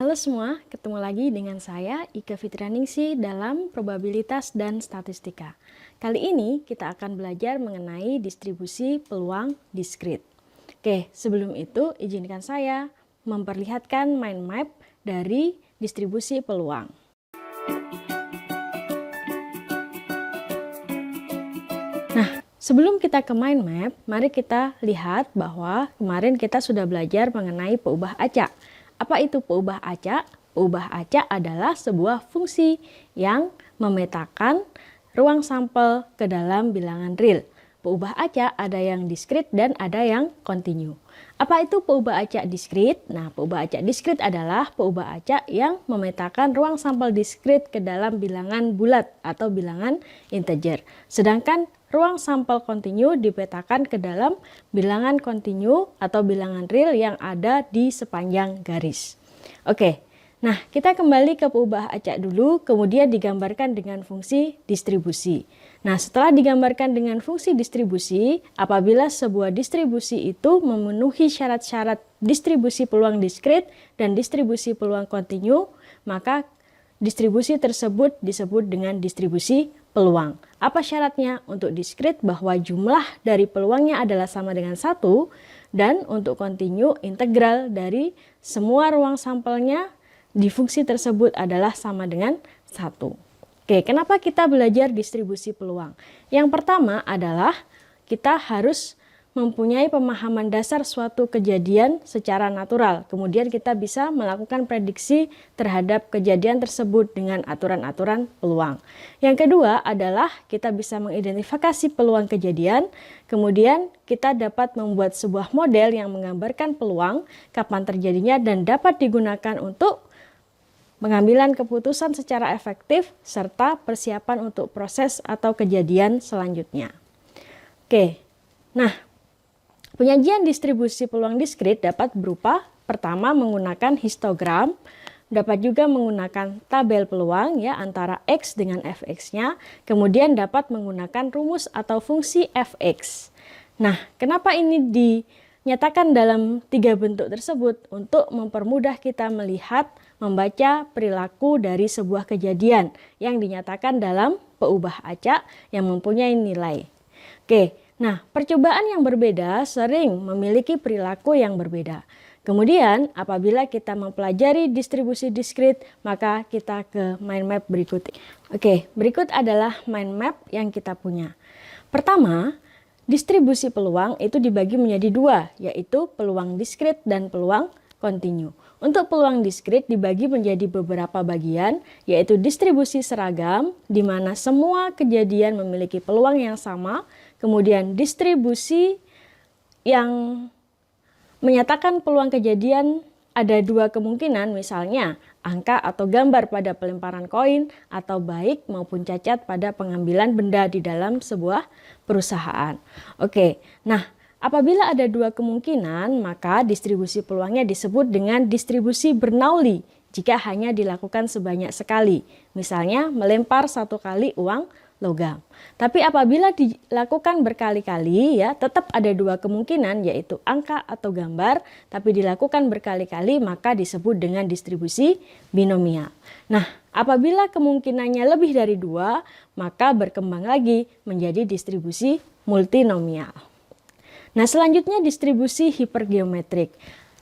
Halo semua, ketemu lagi dengan saya Ika Fitrianingsih dalam probabilitas dan statistika. Kali ini kita akan belajar mengenai distribusi peluang diskrit. Oke, sebelum itu izinkan saya memperlihatkan mind map dari distribusi peluang. Nah, sebelum kita ke mind map, mari kita lihat bahwa kemarin kita sudah belajar mengenai peubah acak. Apa itu peubah acak? Peubah acak adalah sebuah fungsi yang memetakan ruang sampel ke dalam bilangan real. Peubah acak ada yang diskrit dan ada yang kontinu. Apa itu peubah acak diskrit? Nah, peubah acak diskrit adalah peubah acak yang memetakan ruang sampel diskrit ke dalam bilangan bulat atau bilangan integer. Sedangkan ruang sampel kontinu dipetakan ke dalam bilangan kontinu atau bilangan real yang ada di sepanjang garis. Oke, nah kita kembali ke peubah acak dulu, kemudian digambarkan dengan fungsi distribusi. Nah, setelah digambarkan dengan fungsi distribusi, apabila sebuah distribusi itu memenuhi syarat-syarat distribusi peluang diskrit dan distribusi peluang kontinu, maka distribusi tersebut disebut dengan distribusi peluang. Apa syaratnya? Untuk diskrit bahwa jumlah dari peluangnya adalah sama dengan 1, dan untuk kontinu integral dari semua ruang sampelnya di fungsi tersebut adalah sama dengan 1. Oke, kenapa kita belajar distribusi peluang? Yang pertama adalah kita harus mempunyai pemahaman dasar suatu kejadian secara natural. Kemudian kita bisa melakukan prediksi terhadap kejadian tersebut dengan aturan-aturan peluang. Yang kedua adalah kita bisa mengidentifikasi peluang kejadian. Kemudian kita dapat membuat sebuah model yang menggambarkan peluang, kapan terjadinya, dan dapat digunakan untuk pengambilan keputusan secara efektif serta persiapan untuk proses atau kejadian selanjutnya. Oke, nah penyajian distribusi peluang diskrit dapat berupa pertama menggunakan histogram, dapat juga menggunakan tabel peluang ya antara X dengan Fx-nya, kemudian dapat menggunakan rumus atau fungsi Fx. Nah, kenapa ini dinyatakan dalam 3 bentuk tersebut? Untuk mempermudah kita melihat, membaca perilaku dari sebuah kejadian yang dinyatakan dalam peubah acak yang mempunyai nilai. Oke, nah percobaan yang berbeda sering memiliki perilaku yang berbeda. Kemudian apabila kita mempelajari distribusi diskrit, maka kita ke mind map berikut. Oke, berikut adalah mind map yang kita punya. Pertama, distribusi peluang itu dibagi menjadi 2, yaitu peluang diskrit dan peluang kontinu. Untuk peluang diskrit dibagi menjadi beberapa bagian, yaitu distribusi seragam, di mana semua kejadian memiliki peluang yang sama, kemudian distribusi yang menyatakan peluang kejadian ada 2 kemungkinan, misalnya angka atau gambar pada pelemparan koin, atau baik maupun cacat pada pengambilan benda di dalam sebuah perusahaan. Oke, nah apabila ada 2 kemungkinan, maka distribusi peluangnya disebut dengan distribusi Bernoulli jika hanya dilakukan sebanyak sekali. Misalnya melempar 1 kali uang logam. Tapi apabila dilakukan berkali-kali ya tetap ada 2 kemungkinan, yaitu angka atau gambar, tapi dilakukan berkali-kali maka disebut dengan distribusi binomial. Nah, apabila kemungkinannya lebih dari 2, maka berkembang lagi menjadi distribusi multinomial. Nah, selanjutnya distribusi hipergeometrik.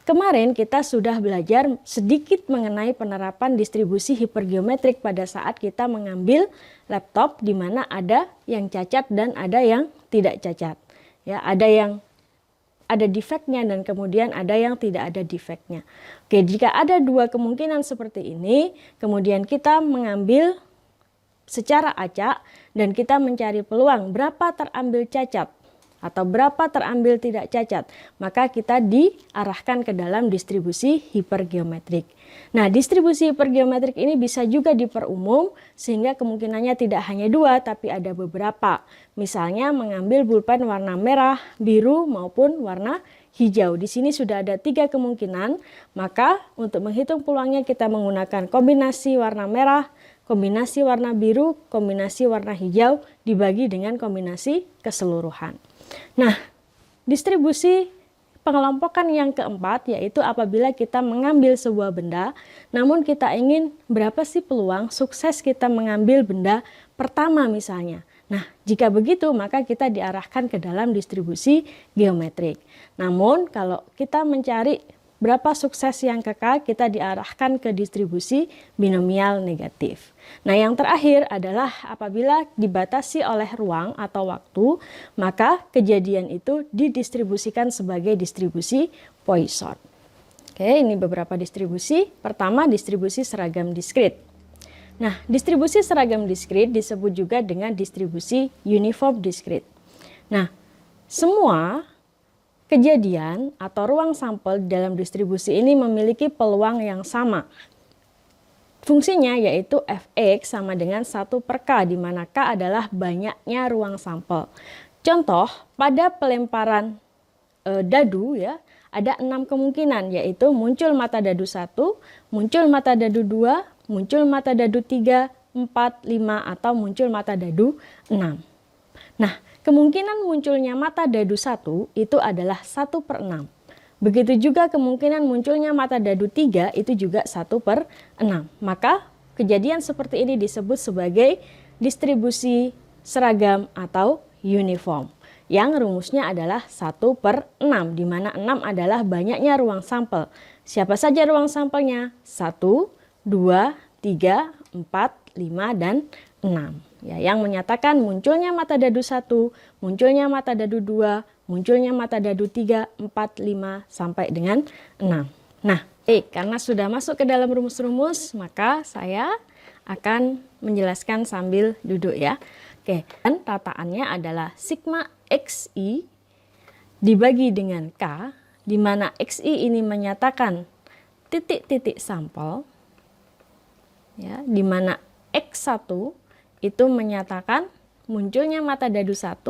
Kemarin kita sudah belajar sedikit mengenai penerapan distribusi hipergeometrik pada saat kita mengambil laptop di mana ada yang cacat dan ada yang tidak cacat. Ya, ada yang ada defeknya dan kemudian ada yang tidak ada defeknya. Oke, jika ada 2 kemungkinan seperti ini, kemudian kita mengambil secara acak dan kita mencari peluang berapa terambil cacat atau berapa terambil tidak cacat, maka kita diarahkan ke dalam distribusi hipergeometrik. Nah, distribusi hipergeometrik ini bisa juga diperumum sehingga kemungkinannya tidak hanya 2 tapi ada beberapa. Misalnya mengambil pulpen warna merah, biru maupun warna hijau. Di sini sudah ada 3 kemungkinan, maka untuk menghitung peluangnya kita menggunakan kombinasi warna merah, kombinasi warna biru, kombinasi warna hijau dibagi dengan kombinasi keseluruhan. Nah, distribusi pengelompokan yang keempat yaitu apabila kita mengambil sebuah benda, namun kita ingin berapa sih peluang sukses kita mengambil benda pertama misalnya. Nah, jika begitu maka kita diarahkan ke dalam distribusi geometrik. Namun kalau kita mencari berapa sukses yang kekal, kita diarahkan ke distribusi binomial negatif. Nah, yang terakhir adalah apabila dibatasi oleh ruang atau waktu, maka kejadian itu didistribusikan sebagai distribusi Poisson. Oke, ini beberapa distribusi. Pertama, distribusi seragam diskrit. Nah, distribusi seragam diskrit disebut juga dengan distribusi uniform diskrit. Nah, semua kejadian atau ruang sampel dalam distribusi ini memiliki peluang yang sama. Fungsinya yaitu Fx sama dengan 1 per K, di mana K adalah banyaknya ruang sampel. Contoh, pada pelemparan dadu ya, ada 6 kemungkinan, yaitu muncul mata dadu 1, muncul mata dadu 2, muncul mata dadu 3, 4, 5, atau muncul mata dadu 6. Nah, kemungkinan munculnya mata dadu 1 itu adalah 1 per 6. Begitu juga kemungkinan munculnya mata dadu 3 itu juga 1 per 6. Maka kejadian seperti ini disebut sebagai distribusi seragam atau uniform. Yang rumusnya adalah 1 per 6, di mana 6 adalah banyaknya ruang sampel. Siapa saja ruang sampelnya? 1, 2, 3, 4, 5, dan 6. Ya, yang menyatakan munculnya mata dadu 1, munculnya mata dadu 2, munculnya mata dadu 3, 4, 5, sampai dengan 6. Nah, karena sudah masuk ke dalam rumus-rumus, maka saya akan menjelaskan sambil duduk ya. Oke, dan rataannya adalah sigma XI dibagi dengan K, di mana XI ini menyatakan titik-titik sampel, ya, di mana X1 itu menyatakan munculnya mata dadu 1,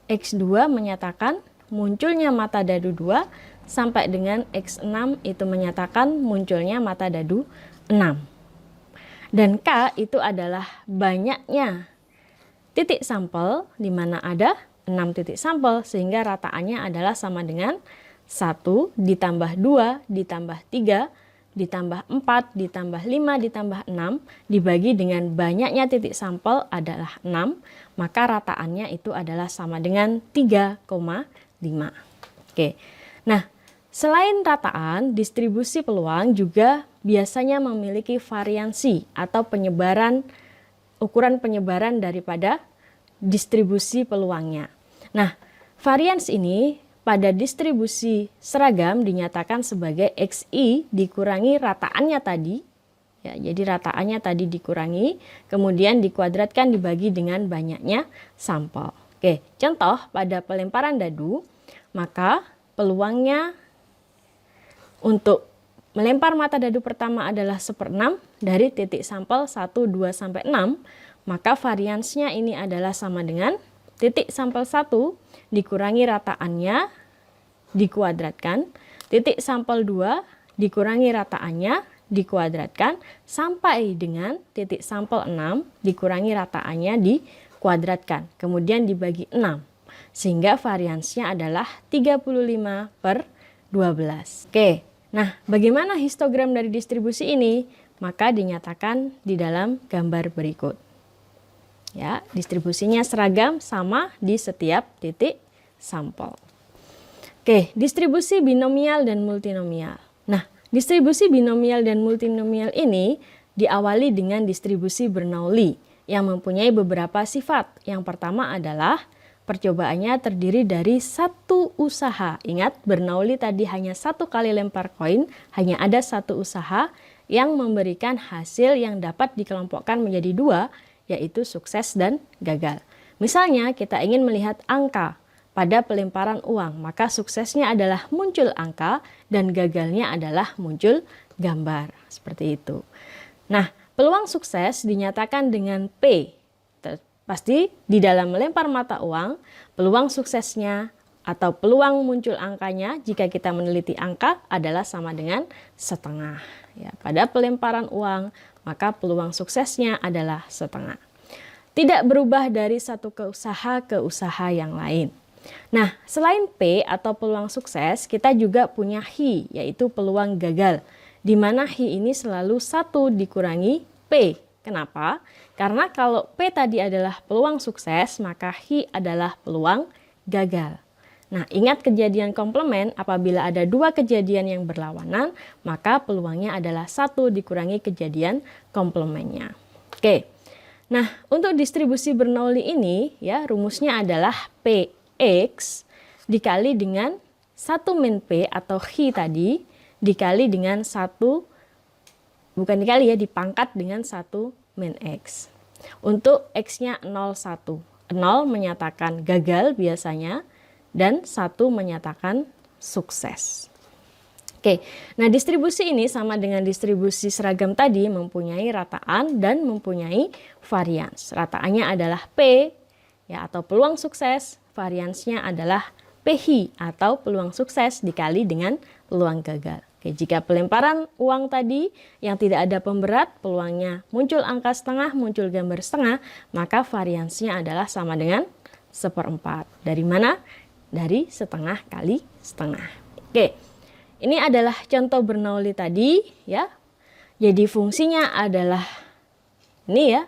X2 menyatakan munculnya mata dadu 2, sampai dengan X6 itu menyatakan munculnya mata dadu 6. Dan K itu adalah banyaknya titik sampel, di mana ada 6 titik sampel, sehingga rataannya adalah sama dengan 1 ditambah 2 ditambah 3 ditambah 4, ditambah 5, ditambah 6, dibagi dengan banyaknya titik sampel adalah 6, maka rataannya itu adalah sama dengan 3,5. Oke. Nah, selain rataan, distribusi peluang juga biasanya memiliki variansi atau penyebaran, ukuran penyebaran daripada distribusi peluangnya. Nah, varians ini pada distribusi seragam dinyatakan sebagai XI dikurangi rataannya tadi. Ya, jadi rataannya tadi dikurangi, kemudian dikuadratkan dibagi dengan banyaknya sampel. Oke, contoh pada pelemparan dadu, maka peluangnya untuk melempar mata dadu pertama adalah 1/6 dari titik sampel 1, 2, sampai 6, maka variansnya ini adalah sama dengan titik sampel 1 dikurangi rataannya dikuadratkan, titik sampel 2 dikurangi rataannya dikuadratkan, sampai dengan titik sampel 6 dikurangi rataannya dikuadratkan, kemudian dibagi 6, sehingga variansnya adalah 35/12. Oke, nah bagaimana histogram dari distribusi ini? Maka dinyatakan di dalam gambar berikut. Ya, distribusinya seragam sama di setiap titik sampel. Oke, distribusi binomial dan multinomial. Nah, distribusi binomial dan multinomial ini diawali dengan distribusi Bernoulli yang mempunyai beberapa sifat. Yang pertama adalah percobaannya terdiri dari satu usaha. Ingat, Bernoulli tadi hanya 1 kali lempar koin, hanya ada 1 usaha yang memberikan hasil yang dapat dikelompokkan menjadi 2, yaitu sukses dan gagal. Misalnya kita ingin melihat angka pada pelemparan uang, maka suksesnya adalah muncul angka dan gagalnya adalah muncul gambar. Seperti itu. Nah, peluang sukses dinyatakan dengan P. Pasti di dalam melempar mata uang, peluang suksesnya atau peluang muncul angkanya jika kita meneliti angka adalah sama dengan setengah. Ya, pada pelemparan uang, maka peluang suksesnya adalah setengah. Tidak berubah dari satu usaha ke usaha yang lain. Nah, selain P atau peluang sukses, kita juga punya Hi, yaitu peluang gagal. Di mana Hi ini selalu 1 dikurangi P. Kenapa? Karena kalau P tadi adalah peluang sukses, maka Hi adalah peluang gagal. Nah, ingat kejadian komplement, apabila ada 2 kejadian yang berlawanan, maka peluangnya adalah 1 dikurangi kejadian komplementnya. Oke. Nah, untuk distribusi Bernoulli ini, ya, rumusnya adalah Px dikali dengan 1 min P atau Hi tadi, dikali dengan 1, bukan dikali ya, dipangkat dengan 1 min X. Untuk X-nya 0, 1. 0 menyatakan gagal biasanya, dan 1 menyatakan sukses. Oke, nah distribusi ini sama dengan distribusi seragam tadi, mempunyai rataan dan mempunyai varians. Rataannya adalah P, ya, atau peluang sukses, variansnya adalah PHI atau peluang sukses dikali dengan peluang gagal. Oke, jika pelemparan uang tadi yang tidak ada pemberat, peluangnya muncul angka setengah, muncul gambar setengah, maka variansnya adalah sama dengan 1/4. Dari mana? Dari setengah kali setengah. Oke. Ini adalah contoh Bernoulli tadi, ya. Jadi fungsinya adalah ini ya.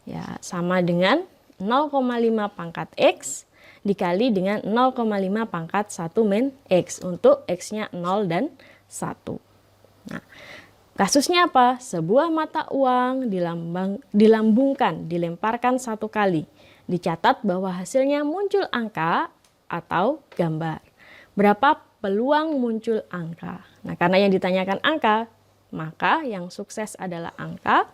Ya, sama dengan 0,5 pangkat X dikali dengan 0,5 pangkat 1 min X untuk X-nya 0 dan 1. Nah, kasusnya apa? Sebuah mata uang dilemparkan 1 kali. Dicatat bahwa hasilnya muncul angka atau gambar. Berapa peluang muncul angka? Nah, karena yang ditanyakan angka, maka yang sukses adalah angka,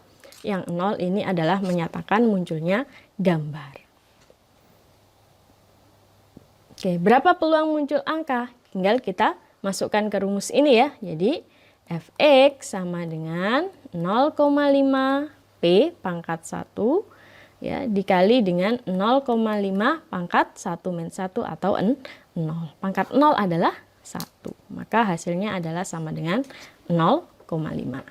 yang 0 ini adalah menyatakan munculnya gambar. Oke, berapa peluang muncul angka? Tinggal kita masukkan ke rumus ini ya. Jadi, Fx sama dengan 0,5 P pangkat 1 ya, dikali dengan 0,5 pangkat 1 min 1 atau 0. Pangkat 0 adalah 1. Maka hasilnya adalah sama dengan 0,5.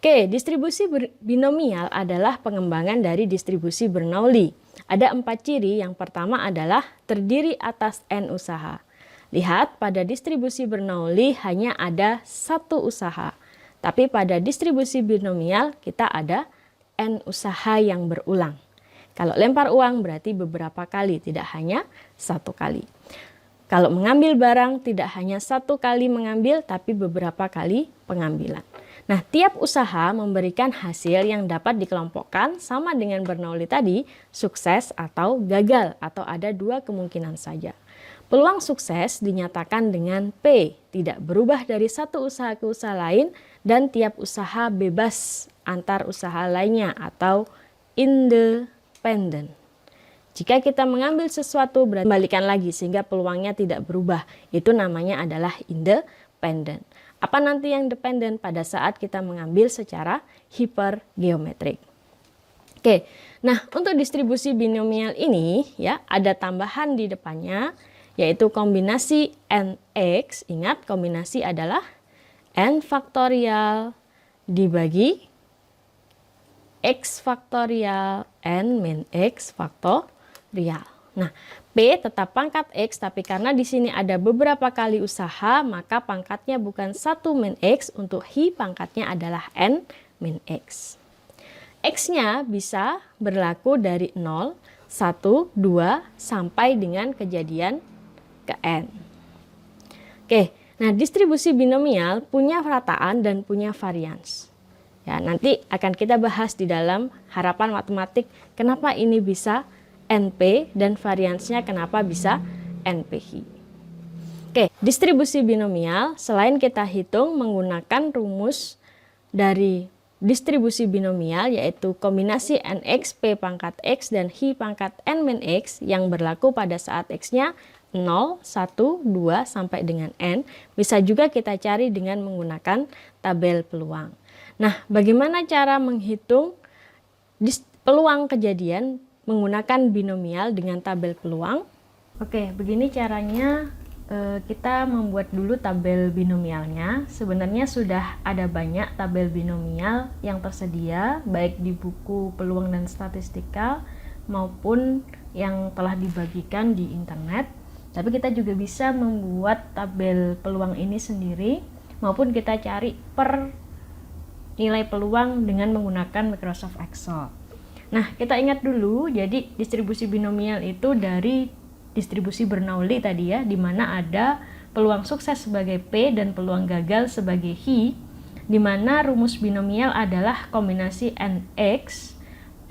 Oke, distribusi binomial adalah pengembangan dari distribusi Bernoulli. Ada 4 ciri. Yang pertama adalah terdiri atas N usaha. Lihat, pada distribusi Bernoulli hanya ada 1 usaha. Tapi pada distribusi binomial kita ada N usaha yang berulang. Kalau lempar uang berarti beberapa kali, tidak hanya 1 kali. Kalau mengambil barang tidak hanya 1 kali mengambil, tapi beberapa kali pengambilan. Nah, tiap usaha memberikan hasil yang dapat dikelompokkan sama dengan Bernoulli tadi, sukses atau gagal, atau ada 2 kemungkinan saja. Peluang sukses dinyatakan dengan P, tidak berubah dari satu usaha ke usaha lain, dan tiap usaha bebas antar usaha lainnya atau independen. Jika kita mengambil sesuatu, berarti kembalikan lagi sehingga peluangnya tidak berubah. Itu namanya adalah independen. Apa nanti yang dependen pada saat kita mengambil secara hipergeometrik? Oke, nah untuk distribusi binomial ini ya ada tambahan di depannya, yaitu kombinasi nx. Ingat, kombinasi adalah n faktorial dibagi x faktorial n min x faktorial. Nah, P tetap pangkat X, tapi karena di sini ada beberapa kali usaha, maka pangkatnya bukan 1 min X, untuk Hi pangkatnya adalah N min X. X-nya bisa berlaku dari 0, 1, 2, sampai dengan kejadian ke N. Oke, nah distribusi binomial punya rataan dan punya varians. Ya, nanti akan kita bahas di dalam harapan matematik kenapa ini bisa NP dan variansnya kenapa bisa NPI. Oke, distribusi binomial selain kita hitung menggunakan rumus dari distribusi binomial, yaitu kombinasi NX P pangkat X dan Hi pangkat N min X yang berlaku pada saat X-nya 0, 1, 2 sampai dengan N, bisa juga kita cari dengan menggunakan tabel peluang. Nah, bagaimana cara menghitung peluang kejadian menggunakan binomial dengan tabel peluang? Oke, begini caranya. Kita membuat dulu tabel binomialnya. Sebenarnya sudah ada banyak tabel binomial yang tersedia, baik di buku peluang dan statistika maupun yang telah dibagikan di internet, tapi kita juga bisa membuat tabel peluang ini sendiri, maupun kita cari per nilai peluang dengan menggunakan Microsoft Excel. Nah, kita ingat dulu, jadi distribusi binomial itu dari distribusi Bernoulli tadi ya, di mana ada peluang sukses sebagai P dan peluang gagal sebagai Hi, di mana rumus binomial adalah kombinasi NX, P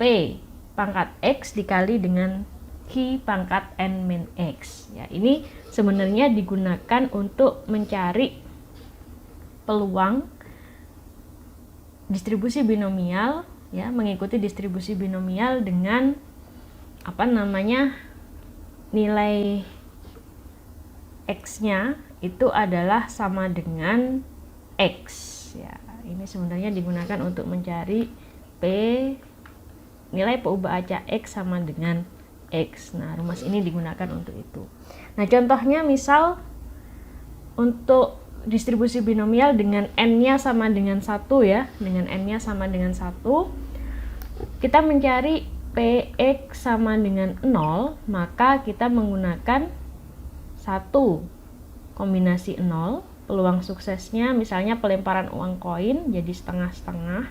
pangkat X dikali dengan Hi pangkat N min X. Ya, ini sebenarnya digunakan untuk mencari peluang distribusi binomial, ya, mengikuti distribusi binomial dengan nilai X-nya itu adalah sama dengan X. Ya, ini sebenarnya digunakan untuk mencari P, nilai peubah acak X sama dengan X. Nah, rumus ini digunakan untuk itu. Nah, contohnya misal untuk distribusi binomial dengan N-nya sama dengan 1 ya, dengan N-nya sama dengan 1, kita mencari Px sama dengan 0, maka kita menggunakan 1 kombinasi 0, peluang suksesnya misalnya pelemparan uang koin jadi setengah-setengah,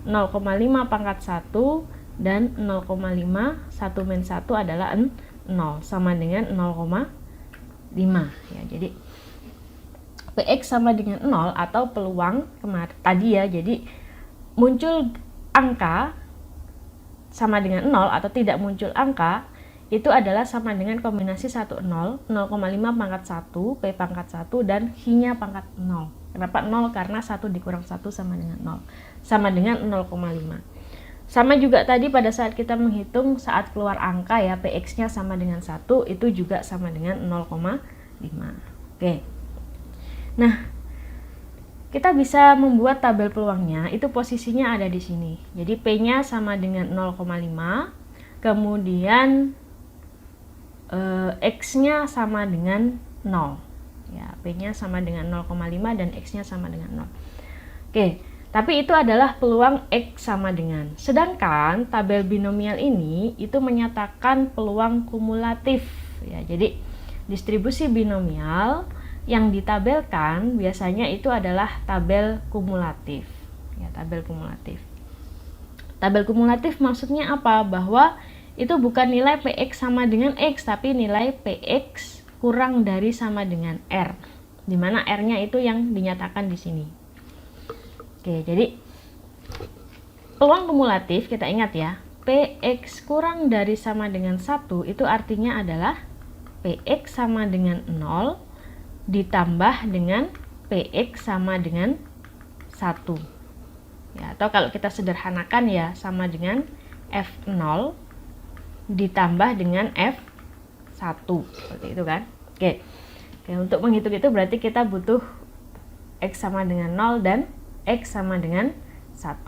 0,5 pangkat 1, dan 0,5, 1 min 1 adalah 0, sama dengan 0,5 ya. Jadi Px sama dengan 0 atau peluang tadi ya, jadi muncul angka sama dengan 0 atau tidak muncul angka itu adalah sama dengan kombinasi 1, 0, 0,5 pangkat 1, P pangkat 1, dan Hi-nya pangkat 0. Kenapa 0? Karena 1 dikurang 1 sama dengan 0, sama dengan 0,5. Sama juga tadi pada saat kita menghitung saat keluar angka ya, Px-nya sama dengan 1, itu juga sama dengan 0,5. Oke. Nah, kita bisa membuat tabel peluangnya, itu posisinya ada di sini. Jadi P-nya sama dengan 0,5, kemudian X-nya sama dengan 0. Ya, P-nya sama dengan 0,5 dan X-nya sama dengan 0. Oke, tapi itu adalah peluang X sama dengan. Sedangkan tabel binomial ini itu menyatakan peluang kumulatif. Ya, jadi distribusi binomial yang ditabelkan biasanya itu adalah tabel kumulatif. Ya, tabel kumulatif. Tabel kumulatif maksudnya apa? Bahwa itu bukan nilai Px sama dengan X, tapi nilai Px kurang dari sama dengan R. Di mana R-nya itu yang dinyatakan di sini. Oke, jadi peluang kumulatif kita ingat ya, Px kurang dari sama dengan 1 itu artinya adalah Px sama dengan 0 ditambah dengan Px sama dengan 1. Ya, atau kalau kita sederhanakan ya, sama dengan F0 ditambah dengan F1. Seperti itu kan. Oke, untuk menghitung itu berarti kita butuh X sama dengan 0 dan X sama dengan 1.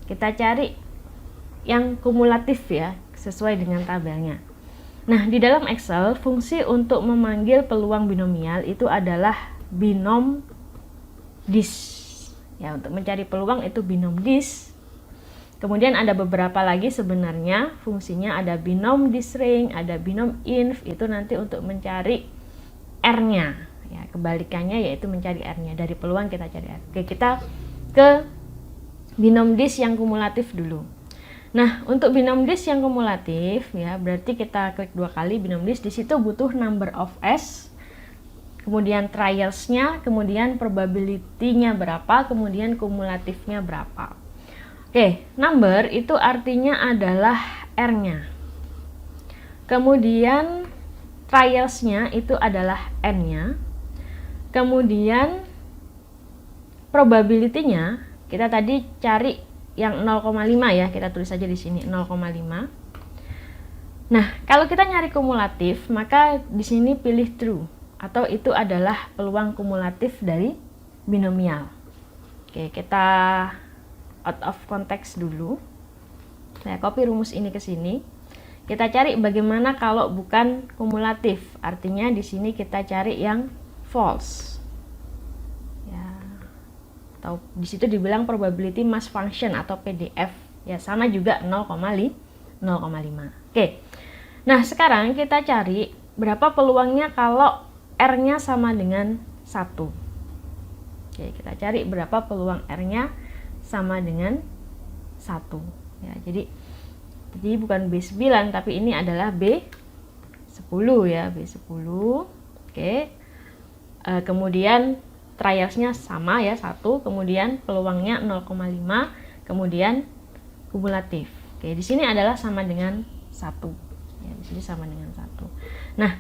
Kita cari yang kumulatif ya, sesuai dengan tabelnya. Nah, di dalam Excel, fungsi untuk memanggil peluang binomial itu adalah binom dis. Ya, untuk mencari peluang itu binom dis. Kemudian ada beberapa lagi sebenarnya fungsinya, ada binom disring, ada binom inv, itu nanti untuk mencari R-nya. Ya, kebalikannya yaitu mencari R-nya. Dari peluang kita cari R. Oke, kita ke binom dis yang kumulatif dulu. Nah, untuk binom dis yang kumulatif ya, berarti kita klik 2 kali binom dis, di situ butuh number of S, kemudian trials-nya, kemudian probability-nya berapa, kemudian kumulatifnya berapa. Oke, number itu artinya adalah R-nya. Kemudian trials-nya itu adalah N-nya. Kemudian probability-nya kita tadi cari yang 0,5 ya, kita tulis saja di sini 0,5. Nah, kalau kita nyari kumulatif, maka di sini pilih true, atau itu adalah peluang kumulatif dari binomial. Oke, kita out of context dulu. Saya copy rumus ini ke sini. Kita cari bagaimana kalau bukan kumulatif. Artinya di sini kita cari yang false. Atau di situ dibilang probability mass function atau PDF. Ya, sama juga 0,5. Oke. Nah, sekarang kita cari berapa peluangnya kalau R-nya sama dengan 1. Oke, kita cari berapa peluang R-nya sama dengan 1. Ya, jadi bukan B9 tapi ini adalah B10 ya, B10. Oke. Kemudian trialsnya sama ya, 1, kemudian peluangnya 0,5, kemudian kumulatif. Oke, di sini adalah sama dengan 1. Ya, di sini sama dengan 1. Nah,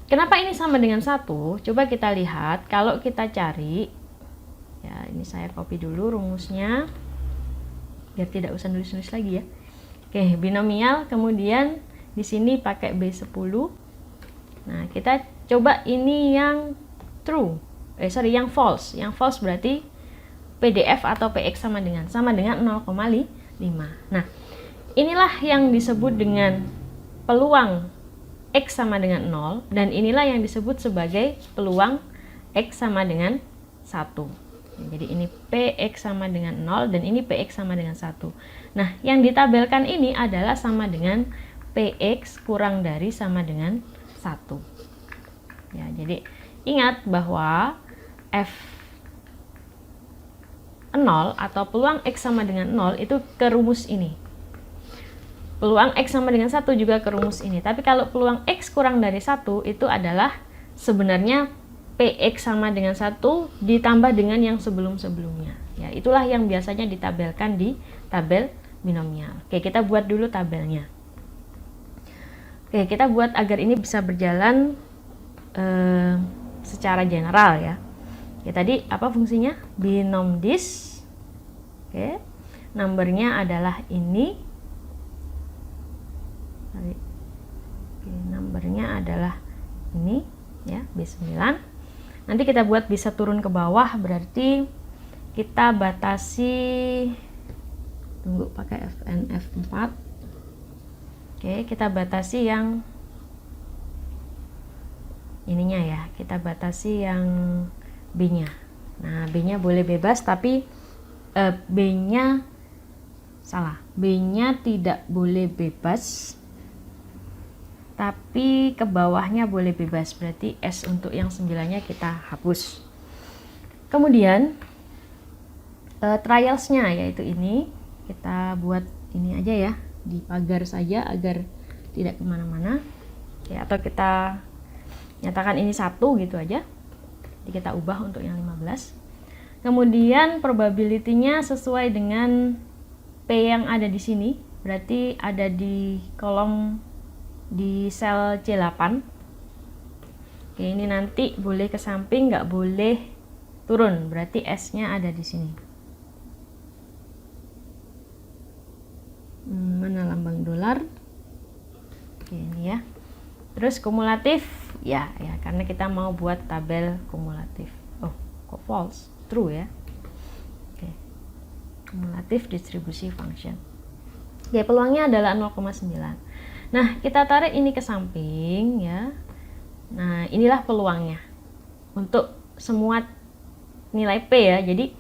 kenapa ini sama dengan 1? Coba kita lihat kalau kita cari, ya ini saya copy dulu rumusnya biar tidak usah nulis-nulis lagi ya. Oke, binomial, kemudian di sini pakai B10. Nah, kita coba ini yang true. Yang false. Yang false berarti PDF atau PX sama dengan 0,5. Nah, inilah yang disebut dengan peluang X sama dengan 0, dan inilah yang disebut sebagai peluang X sama dengan 1. Jadi ini PX sama dengan 0 dan ini PX sama dengan 1. Nah, yang ditabelkan ini adalah sama dengan PX kurang dari sama dengan 1. Ya, jadi ingat bahwa F0 atau peluang X sama dengan 0 itu ke rumus ini. Peluang X sama dengan 1 juga ke rumus ini. Tapi kalau peluang X kurang dari 1 itu adalah sebenarnya PX sama dengan 1 ditambah dengan yang sebelum-sebelumnya. Ya, itulah yang biasanya ditabelkan di tabel binomial. Oke, kita buat dulu tabelnya. Oke, kita buat agar ini bisa berjalan secara general ya. Ya, tadi apa fungsinya? Binom this. Oke. Numbernya adalah ini. Oke, numbernya adalah ini ya, B9. Nanti kita buat bisa turun ke bawah, berarti kita batasi, tunggu pakai Fn F4. Oke, kita batasi yang ininya ya, kita batasi yang B-nya. Nah, B-nya boleh bebas, tapi B-nya salah. B-nya tidak boleh bebas, tapi ke bawahnya boleh bebas, berarti S untuk yang 9-nya kita hapus. Kemudian trialsnya yaitu ini, kita buat ini aja ya, di pagar saja agar tidak kemana-mana ya, atau kita nyatakan ini 1 gitu aja. Jadi kita ubah untuk yang 15. Kemudian probability-nya sesuai dengan P yang ada di sini, berarti ada di kolom di sel C8. Oke, ini nanti boleh ke samping, nggak boleh turun, berarti S-nya ada di sini. Mana lambang dolar? Oke, ini ya. Terus kumulatif, ya karena kita mau buat tabel kumulatif. Oh, kok false? True ya. Oke. Kumulatif distribusi function. Ya, peluangnya adalah 0,9. Nah, kita tarik ini ke samping ya. Nah, inilah peluangnya untuk semua nilai P ya. Jadi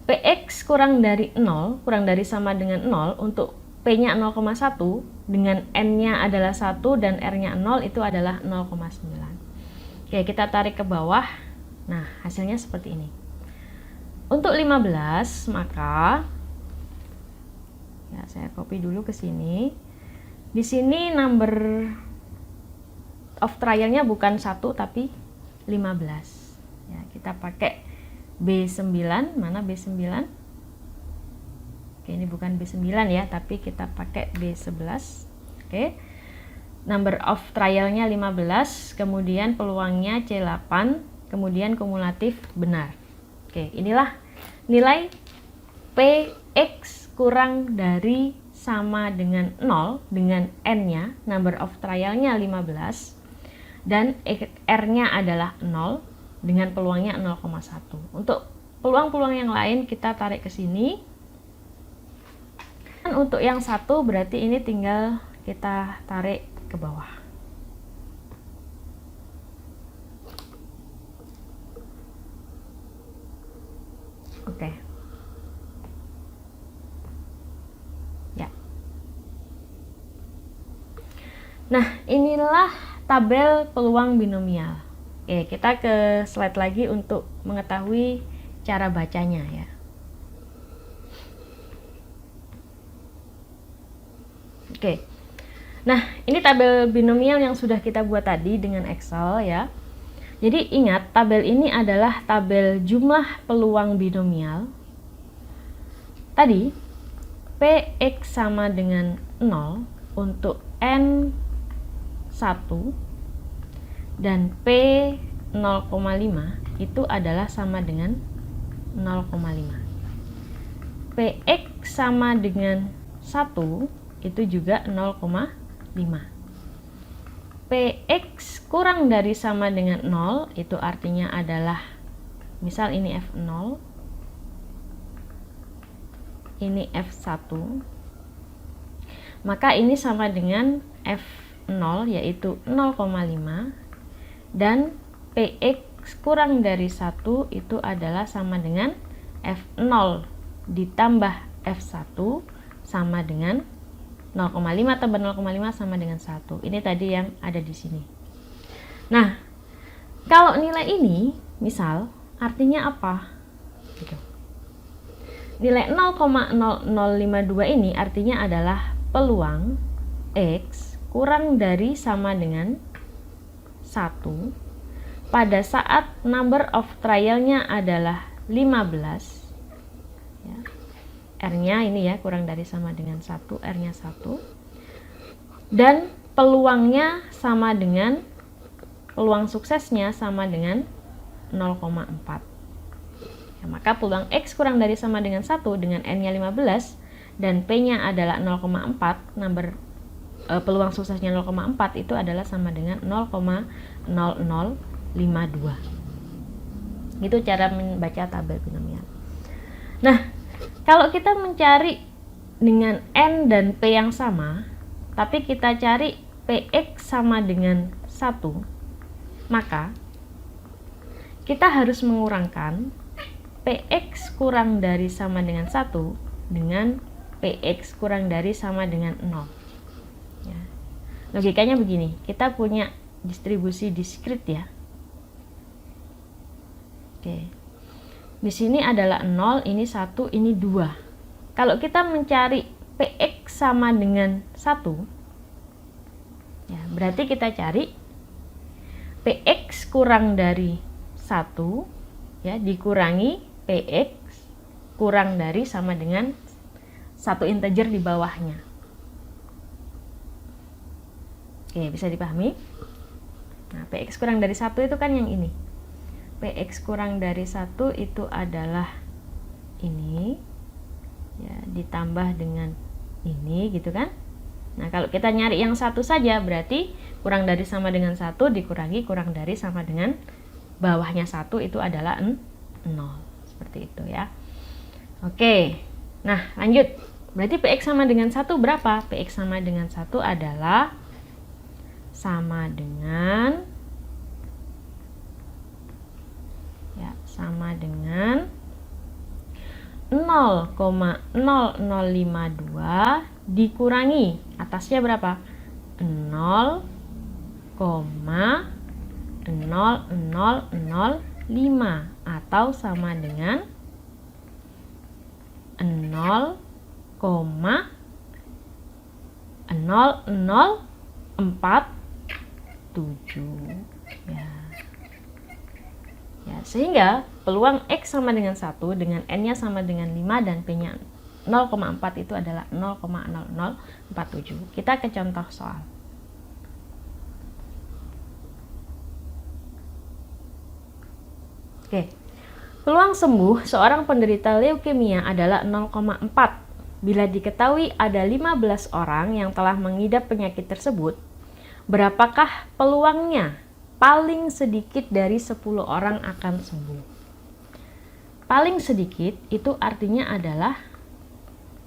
PX kurang dari 0, kurang dari sama dengan 0, untuk P-nya 0,1 dengan N-nya adalah 1 dan R-nya 0, itu adalah 0,9. Oke, kita tarik ke bawah. Nah, hasilnya seperti ini. Untuk 15, maka ya saya copy dulu ke sini. Di sini number of trialnya bukan 1 tapi 15. Ya, kita pakai B9, mana B9? Oke, ini bukan B9 ya, tapi kita pakai B11. Oke. Number of trialnya 15, kemudian peluangnya C8, kemudian kumulatif benar. Oke, inilah nilai PX kurang dari sama dengan 0 dengan N-nya, number of trialnya 15, dan R-nya adalah 0 dengan peluangnya 0,1. Untuk peluang-peluang yang lain kita tarik ke sini. Dan untuk yang 1 berarti ini tinggal kita tarik ke bawah. Oke. Ya. Nah, inilah tabel peluang binomial. Oke, kita ke slide lagi untuk mengetahui cara bacanya ya. Oke. Nah, ini tabel binomial yang sudah kita buat tadi dengan Excel ya. Jadi ingat, tabel ini adalah tabel jumlah peluang binomial. Tadi Px sama dengan 0 untuk N 1 dan P 0,5 itu adalah sama dengan 0,5. Px sama dengan 1 itu juga 0,5. Px kurang dari sama dengan 0 itu artinya adalah, misal ini F0, ini F1, maka ini sama dengan F0 yaitu 0,5, dan Px kurang dari 1 itu adalah sama dengan F0 ditambah F1 sama dengan 0,5 tambah 0,5 sama dengan 1. Ini tadi yang ada di sini. Nah, kalau nilai ini, misal, artinya apa? Gitu. Nilai 0,0052 ini artinya adalah peluang X kurang dari sama dengan 1 pada saat number of trial-nya adalah 15 ya. R-nya ini ya, kurang dari sama dengan 1, R-nya 1, dan peluangnya sama dengan, peluang suksesnya sama dengan 0,4 ya, maka peluang X kurang dari sama dengan 1 dengan N-nya 15 dan P-nya adalah 0,4, number peluang suksesnya 0,4 itu adalah sama dengan 0,0052. Itu cara membaca tabel binomial. Nah, kalau kita mencari dengan N dan P yang sama, tapi kita cari Px sama dengan 1, maka kita harus mengurangkan Px kurang dari sama dengan 1 dengan Px kurang dari sama dengan 0. Ya. Logikanya begini, kita punya distribusi diskrit ya. Oke. Di sini adalah 0, ini 1, ini 2. Kalau kita mencari Px sama dengan 1, ya, berarti kita cari Px kurang dari 1 ya, dikurangi Px kurang dari sama dengan 1 integer di bawahnya. Oke, bisa dipahami? Nah, Px kurang dari 1 itu kan yang ini. Px kurang dari 1 itu adalah ini ya, ditambah dengan ini gitu kan. Nah, kalau kita nyari yang satu saja berarti kurang dari sama dengan 1 dikurangi kurang dari sama dengan bawahnya 1 itu adalah 0. Seperti itu ya. Oke. Nah, lanjut. Berarti Px sama dengan 1 berapa? Px sama dengan 1 adalah sama dengan sama dengan 0,0052 dikurangi atasnya berapa? 0,0005 atau sama dengan 0,0047 ya. Ya, sehingga peluang X sama dengan 1 dengan N-nya sama dengan 5 dan P-nya 0,4 itu adalah 0,0047. Kita ke contoh soal. Oke. Peluang sembuh seorang penderita leukemia adalah 0,4. Bila diketahui ada 15 orang yang telah mengidap penyakit tersebut, berapakah peluangnya? Paling sedikit dari 10 orang akan sembuh. Paling sedikit itu artinya adalah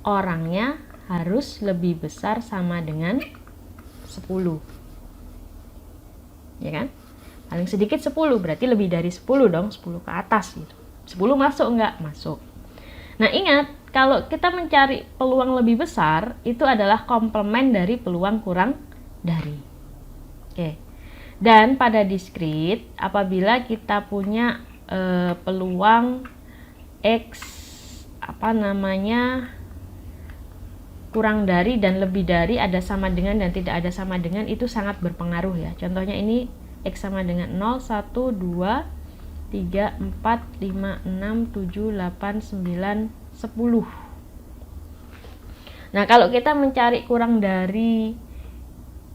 orangnya harus lebih besar sama dengan 10. Ya kan? Paling sedikit 10 berarti lebih dari 10 dong, 10 ke atas gitu. 10 masuk enggak? Masuk. Nah, ingat, kalau kita mencari peluang lebih besar itu adalah komplement dari peluang kurang dari. Oke. Dan pada diskrit, apabila kita punya peluang X kurang dari dan lebih dari, ada sama dengan dan tidak ada sama dengan, itu sangat berpengaruh ya. Contohnya ini X sama dengan 0, 1, 2, 3, 4, 5, 6, 7, 8, 9, 10. Nah, kalau kita mencari kurang dari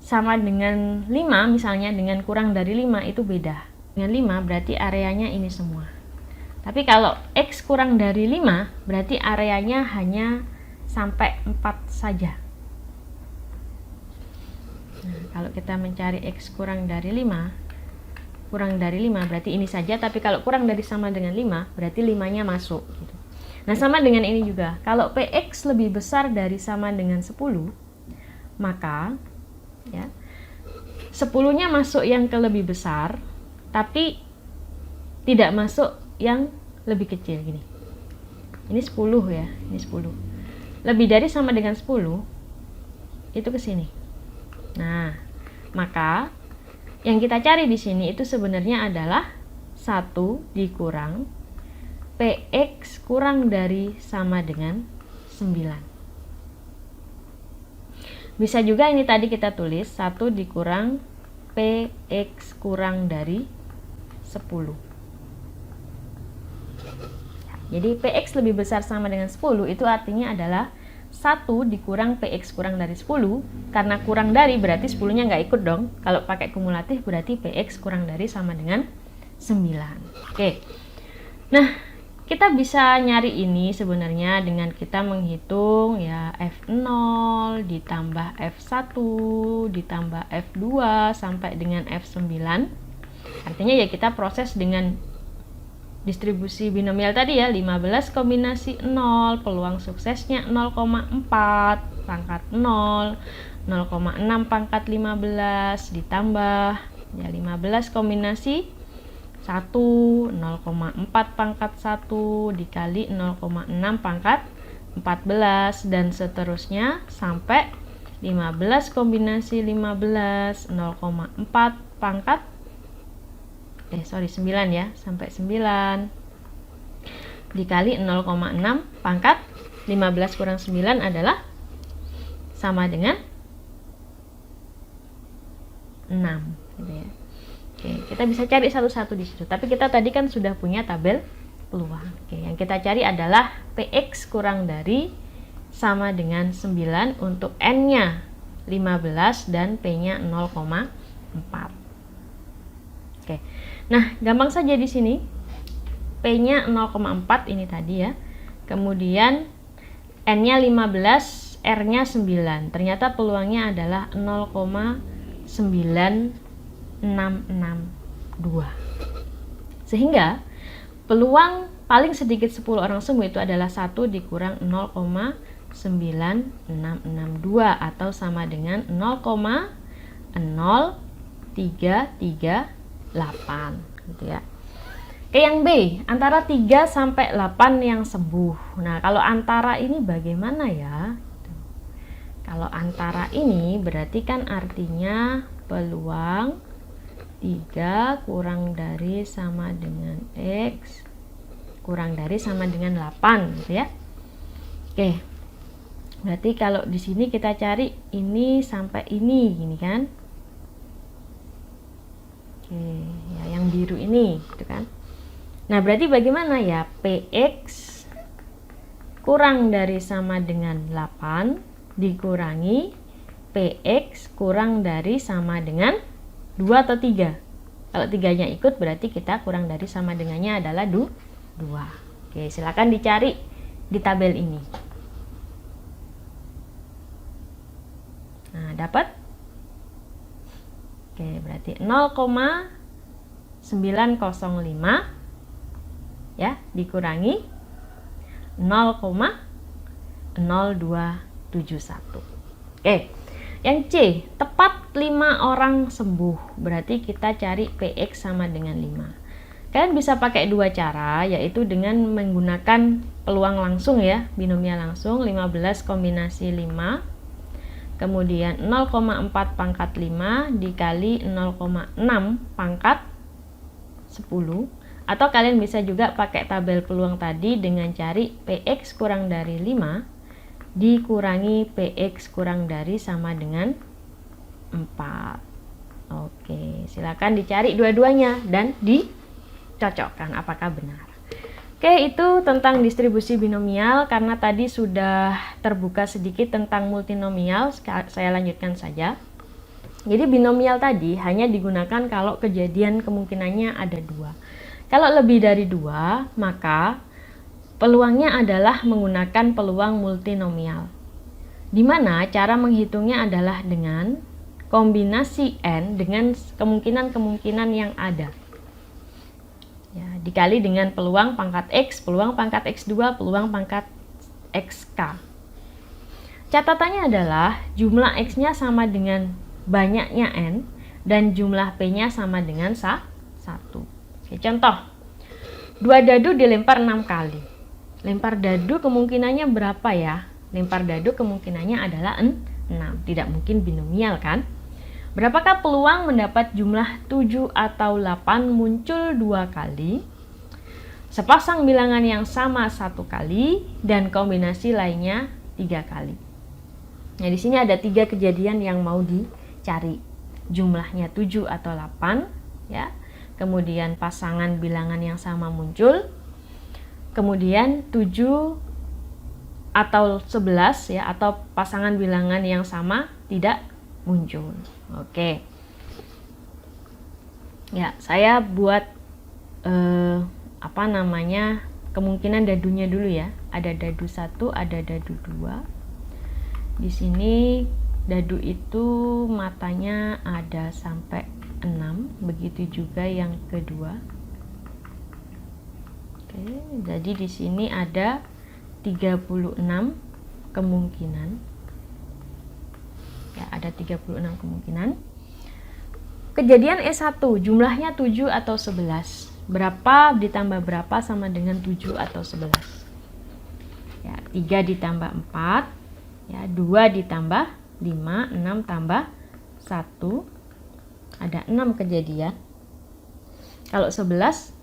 sama dengan 5, misalnya dengan kurang dari 5 itu beda. Dengan 5 berarti areanya ini semua. Tapi kalau X kurang dari 5 berarti areanya hanya sampai 4 saja. Nah, kalau kita mencari X kurang dari 5 berarti ini saja, tapi kalau kurang dari sama dengan 5 berarti 5-nya masuk gitu. Nah, sama dengan ini juga. Kalau PX lebih besar dari sama dengan 10, maka ya 10-nya masuk yang ke lebih besar, tapi tidak masuk yang lebih kecil gini. Ini 10 ya, ini 10. Lebih dari sama dengan 10 itu ke sini. Nah, maka yang kita cari di sini itu sebenarnya adalah 1 dikurang PX kurang dari sama dengan 9. Bisa juga ini tadi kita tulis 1 dikurang PX kurang dari 10. Jadi PX lebih besar sama dengan 10 itu artinya adalah 1 dikurang PX kurang dari 10, karena kurang dari berarti 10-nya nggak ikut dong. Kalau pakai kumulatif berarti PX kurang dari sama dengan 9. Oke. Nah, kita bisa nyari ini sebenarnya dengan kita menghitung ya F0 ditambah F1 ditambah F2 sampai dengan F9. Artinya ya kita proses dengan distribusi binomial tadi ya, 15 kombinasi 0, peluang suksesnya 0,4 pangkat 0, 0,6 pangkat 15 ditambah ya 15 kombinasi 1, 0,4 pangkat 1 dikali 0,6 pangkat 14 dan seterusnya sampai 15 kombinasi 15, 0,4 pangkat 9 ya, sampai 9 dikali 0,6 pangkat 15 kurang 9 adalah sama dengan 6 gitu ya. Oke, kita bisa cari satu-satu di situ. Tapi kita tadi kan sudah punya tabel peluang. Oke, yang kita cari adalah PX kurang dari sama dengan 9 untuk N-nya 15 dan P-nya 0,4. Oke. Nah, gampang saja di sini. P-nya 0,4 ini tadi ya. Kemudian N-nya 15, R-nya 9. Ternyata peluangnya adalah 0,9662. Sehingga peluang paling sedikit 10 orang sembuh itu adalah 1 dikurang 0,9662 atau sama dengan 0,0338 gitu ya. Oke, yang B, antara 3 sampai 8 yang sembuh. Nah, kalau antara ini bagaimana ya? Kalau antara ini berarti kan artinya peluang 3 kurang dari sama dengan X kurang dari sama dengan 8 gitu ya. Oke. Berarti kalau di sini kita cari ini sampai ini gini kan. Oke, ya yang biru ini gitu kan. Nah, berarti bagaimana ya? PX kurang dari sama dengan 8 dikurangi PX kurang dari sama dengan 2 atau 3. Kalau 3-nya ikut berarti kita kurang dari sama dengannya adalah 2. Oke, silakan dicari di tabel ini. Nah, dapat? Oke, berarti 0,905 ya dikurangi 0,0271. Oke, yang C, tepat 5 orang sembuh. Berarti kita cari PX sama dengan 5. Kalian bisa pakai dua cara, yaitu dengan menggunakan peluang langsung ya, binomial langsung 15 kombinasi 5 kemudian 0,4 pangkat 5 dikali 0,6 pangkat 10. Atau kalian bisa juga pakai tabel peluang tadi dengan cari PX kurang dari 5 dikurangi PX kurang dari sama dengan 4. Oke, silakan dicari dua-duanya dan dicocokkan apakah benar. Oke, itu tentang distribusi binomial. Karena tadi sudah terbuka sedikit tentang multinomial, saya lanjutkan saja. Jadi binomial tadi hanya digunakan kalau kejadian kemungkinannya ada 2. Kalau lebih dari 2, maka peluangnya adalah menggunakan peluang multinomial. Di mana cara menghitungnya adalah dengan kombinasi n dengan kemungkinan-kemungkinan yang ada. Ya, dikali dengan peluang pangkat X, peluang pangkat X2, peluang pangkat XK. Catatannya adalah jumlah X-nya sama dengan banyaknya N dan jumlah P-nya sama dengan 1. Oke, contoh, 2 dadu dilempar 6 kali. Lempar dadu kemungkinannya berapa ya? Lempar dadu kemungkinannya adalah 6. Tidak mungkin binomial kan? Berapakah peluang mendapat jumlah 7 atau 8 muncul 2 kali, sepasang bilangan yang sama 1 kali, dan kombinasi lainnya 3 kali. Nah, di sini ada 3 kejadian yang mau dicari. Jumlahnya 7 atau 8, ya. Kemudian pasangan bilangan yang sama muncul. Kemudian 7 atau 11 ya, atau pasangan bilangan yang sama tidak muncul. Oke. Ya, saya buat kemungkinan dadunya dulu ya. Ada dadu 1, ada dadu 2. Di sini dadu itu matanya ada sampai 6, begitu juga yang kedua. Oke, jadi di sini ada 36 kemungkinan. Ya, ada 36 kemungkinan. Kejadian E1, jumlahnya 7 atau 11. Berapa ditambah berapa sama dengan 7 atau 11? Ya, 3 ditambah 4, ya, 2 ditambah 5, 6 tambah 1. Ada 6 kejadian. Kalau 11,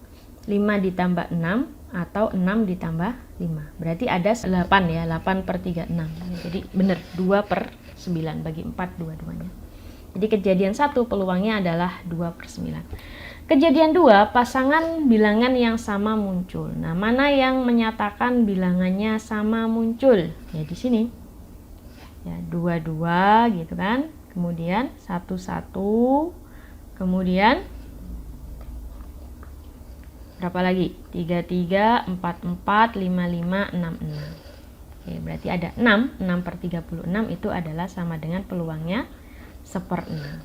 5 ditambah 6 atau 6 ditambah 5. Berarti ada 8 ya, 8 per 3, 6. Jadi benar, 2 per 9 bagi 4 dua-duanya. Jadi kejadian 1 peluangnya adalah 2 per 9. Kejadian 2, pasangan bilangan yang sama muncul. Nah, mana yang menyatakan bilangannya sama muncul? Ya di sini. Ya, 2 2 gitu kan. Kemudian 1 1. Kemudian berapa lagi? 3 3, 4 4, 5 5, 6 6. Oke, berarti ada 6 per 36 itu adalah sama dengan peluangnya 1/6.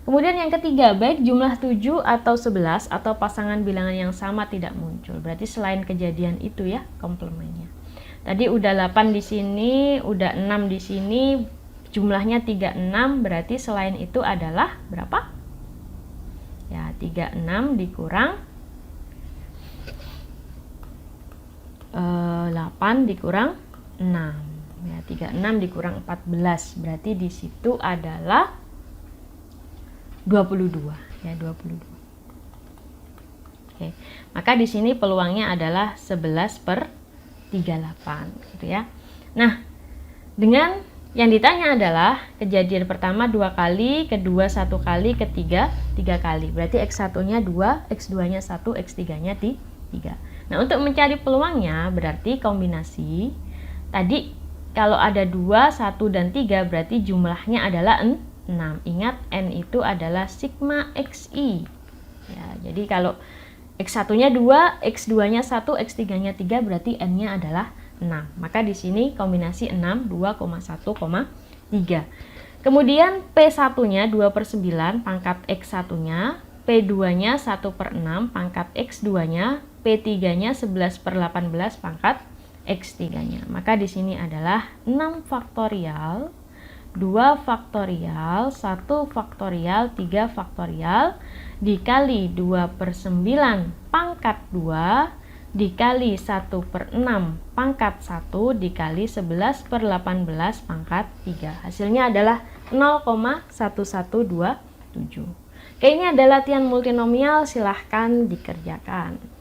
Kemudian yang ketiga, baik jumlah 7 atau 11 atau pasangan bilangan yang sama tidak muncul. Berarti selain kejadian itu ya, komplemennya. Tadi udah 8 di sini, udah 6 di sini, jumlahnya 36, berarti selain itu adalah berapa? Ya, 36 dikurang 8 dikurang 6. Ya, 36 dikurang 14. Berarti di situ adalah 22. Ya, 22. Oke. Maka di sini peluangnya adalah 11 per 38 gitu ya. Nah, dengan yang ditanya adalah kejadian pertama 2 kali, kedua 1 kali, ketiga 3 kali. Berarti X1-nya 2, X2-nya 1, X3-nya 3. Nah, untuk mencari peluangnya berarti kombinasi. Tadi kalau ada 2, 1, dan 3 berarti jumlahnya adalah 6. Ingat, N itu adalah sigma XI. Ya, jadi kalau X1-nya 2, X2-nya 1, X3-nya 3 berarti N-nya adalah 6. Maka di sini kombinasi 6, 2,1,3. Kemudian P1-nya 2 per 9 pangkat X1-nya, P2-nya 1 per 6 pangkat X2-nya, P3-nya 11 per 18 pangkat X3-nya. Maka di sini adalah 6 faktorial, 2 faktorial, 1 faktorial, 3 faktorial, dikali 2 per 9 pangkat 2, dikali 1/6 pangkat 1 dikali 11/18 pangkat 3. Hasilnya adalah 0,1127. Oke, ini adalah latihan multinomial, silahkan dikerjakan.